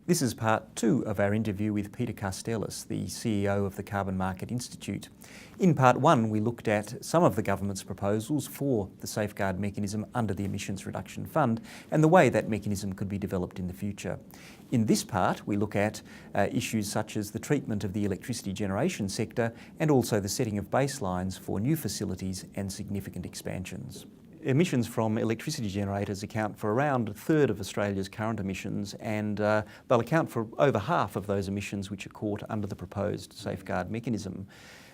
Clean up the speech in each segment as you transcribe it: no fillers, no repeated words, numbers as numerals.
This is part 2 of our interview with Peter Castellas, the CEO of the Carbon Market Institute. In part 1, we looked at some of the government's proposals for the safeguard mechanism under the Emissions Reduction Fund and the way that mechanism could be developed in the future. In this part, we look at issues such as the treatment of the electricity generation sector and also the setting of baselines for new facilities and significant expansions. Emissions from electricity generators account for around a third of Australia's current emissions, and they'll account for over half of those emissions which are caught under the proposed safeguard mechanism.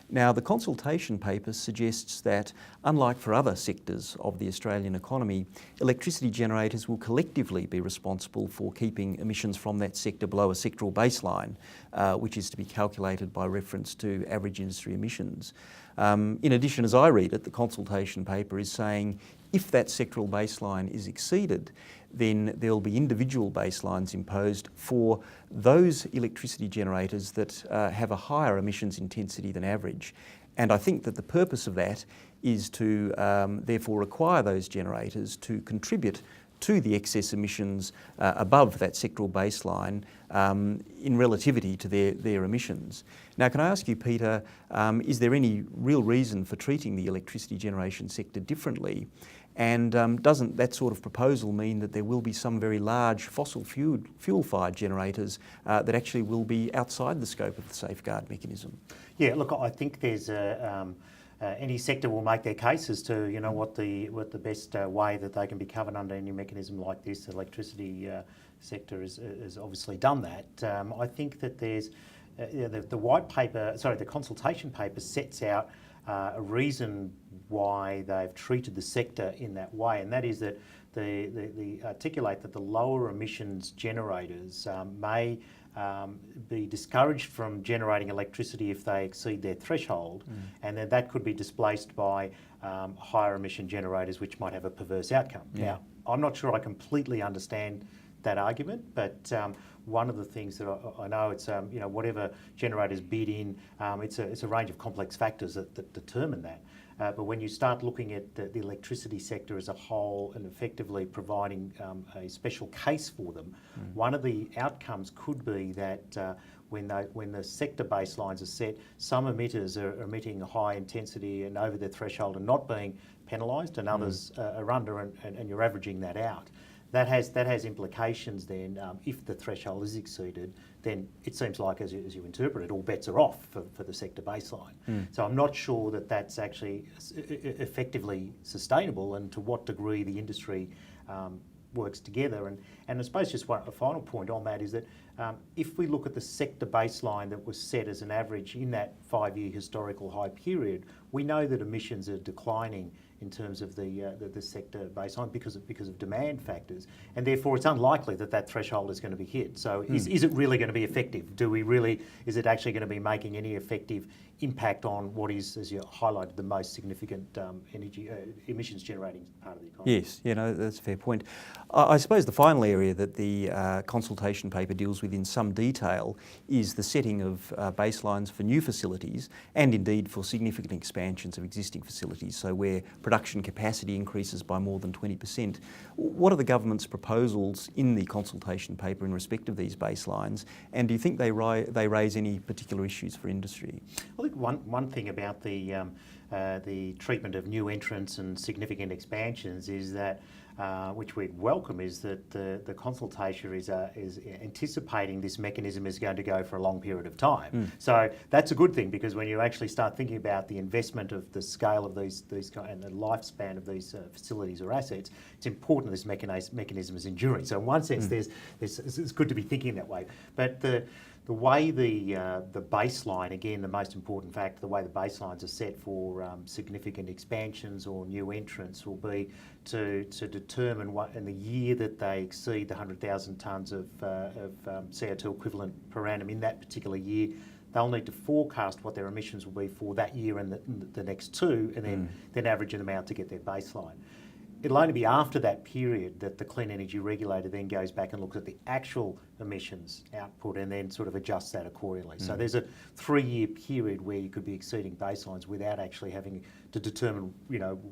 Now, the consultation paper suggests that, unlike for other sectors of the Australian economy, electricity generators will collectively be responsible for keeping emissions from that sector below a sectoral baseline, which is to be calculated by reference to average industry emissions. In addition, as I read it, the consultation paper is saying if that sectoral baseline is exceeded, then there will be individual baselines imposed for those electricity generators that have a higher emissions intensity than average. And I think that the purpose of that is to therefore require those generators to contribute to the excess emissions above that sectoral baseline in relativity to their emissions. Now, can I ask you, Peter, is there any real reason for treating the electricity generation sector differently? And doesn't that sort of proposal mean that there will be some very large fossil fuel-fired generators that actually will be outside the scope of the safeguard mechanism? Yeah, look, I think there's any sector will make their case as to what the best way that they can be covered under any mechanism like this. The electricity sector has obviously done that. I think that there's the white paper, sorry, the consultation paper sets out a reason why they've treated the sector in that way, and that is that they articulate that the lower emissions generators may be discouraged from generating electricity if they exceed their threshold, and then that could be displaced by higher emission generators, which might have a perverse outcome. Yeah. Now, I'm not sure I completely understand that argument, but one of the things that I know, it's whatever generators bid in, it's a range of complex factors that determine that. But when you start looking at the electricity sector as a whole and effectively providing a special case for them, one of the outcomes could be that when the sector baselines are set, some emitters are emitting high intensity and over their threshold and not being penalised, and others are under, and you're averaging that out. That has implications then. If the threshold is exceeded, then it seems like, as you interpret it, all bets are off for the sector baseline. So I'm not sure that that's actually effectively sustainable, and to what degree the industry works together. And I suppose just a final point on that is that if we look at the sector baseline that was set as an average in that 5-year historical high period, we know that emissions are declining in terms of the sector baseline because of demand factors, and therefore it's unlikely that threshold is going to be hit. So is it really going to be effective? Is it actually going to be making any effective impact on what is, as you highlighted, the most significant emissions generating part of the economy? Yes, that's a fair point. I suppose the final area that the consultation paper deals with in some detail is the setting of baselines for new facilities and indeed for significant expansions of existing facilities, so where production capacity increases by more than 20%. What are the government's proposals in the consultation paper in respect of these baselines, and do you think they raise any particular issues for industry? I think one thing about the treatment of new entrants and significant expansions is that, which we'd welcome, is that the consultation is anticipating this mechanism is going to go for a long period of time. So that's a good thing, because when you actually start thinking about the investment of the scale of these and the lifespan of these facilities or assets, it's important this mechanism is enduring. So in one sense, it's good to be thinking that way. But the way the baseline, again, the most important fact, the way the baselines are set for significant expansions or new entrants will be to determine what, in the year that they exceed the 100,000 tonnes of CO2 equivalent per annum in that particular year, they'll need to forecast what their emissions will be for that year and the next two, and then average them out to get their baseline. It'll only be after that period that the Clean Energy Regulator then goes back and looks at the actual emissions output and then sort of adjusts that accordingly. So there's a 3-year period where you could be exceeding baselines without actually having to determine,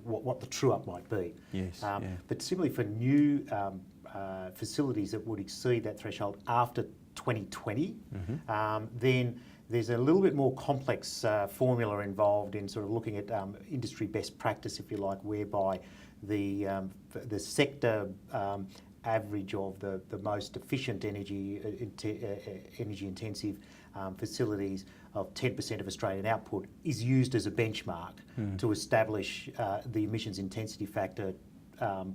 what the true up might be. Yes. But similarly for new facilities that would exceed that threshold after 2020, then there's a little bit more complex formula involved in sort of looking at industry best practice, if you like, whereby the sector average of the most efficient energy intensive facilities of 10% of Australian output is used as a benchmark to establish the emissions intensity factor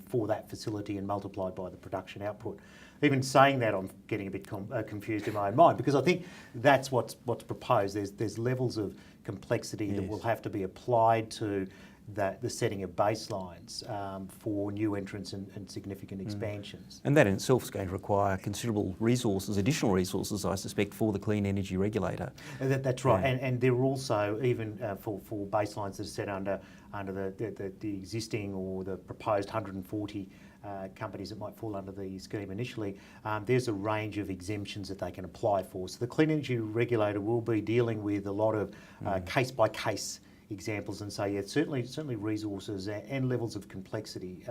for that facility and multiplied by the production output. Even saying that, I'm getting a bit confused in my own mind, because I think that's what's proposed. There's levels of complexity that will have to be applied to the setting of baselines for new entrants and significant expansions. And that in itself is going to require considerable resources, additional resources, I suspect, for the clean energy regulator. That's right, and there are also, even for baselines that are set under the existing or the proposed 140 companies that might fall under the scheme initially, there's a range of exemptions that they can apply for. So the clean energy regulator will be dealing with a lot of case-by-case examples, and so certainly resources and levels of complexity,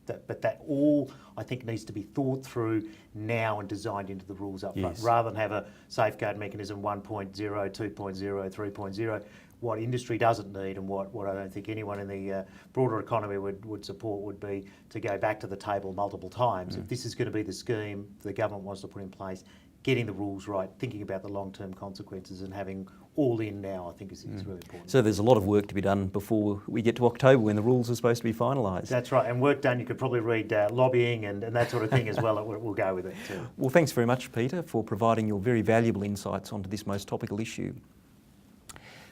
but that all, I think, needs to be thought through now and designed into the rules up front, rather than have a safeguard mechanism 1.0, 2.0, 3.0. What industry doesn't need, and what I don't think anyone in the broader economy would support, would be to go back to the table multiple times. If this is going to be the scheme the government wants to put in place, getting the rules right, thinking about the long-term consequences, and having all in now, I think is really important. So there's a lot of work to be done before we get to October, when the rules are supposed to be finalised. That's right, and work done. You could probably read lobbying and that sort of thing as well. We'll go with it too. Well, thanks very much, Peter, for providing your very valuable insights onto this most topical issue.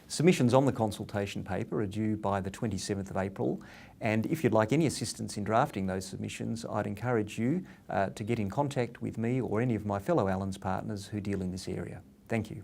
Submissions on the consultation paper are due by the 27th of April, and if you'd like any assistance in drafting those submissions, I'd encourage you to get in contact with me or any of my fellow Allens partners who deal in this area. Thank you.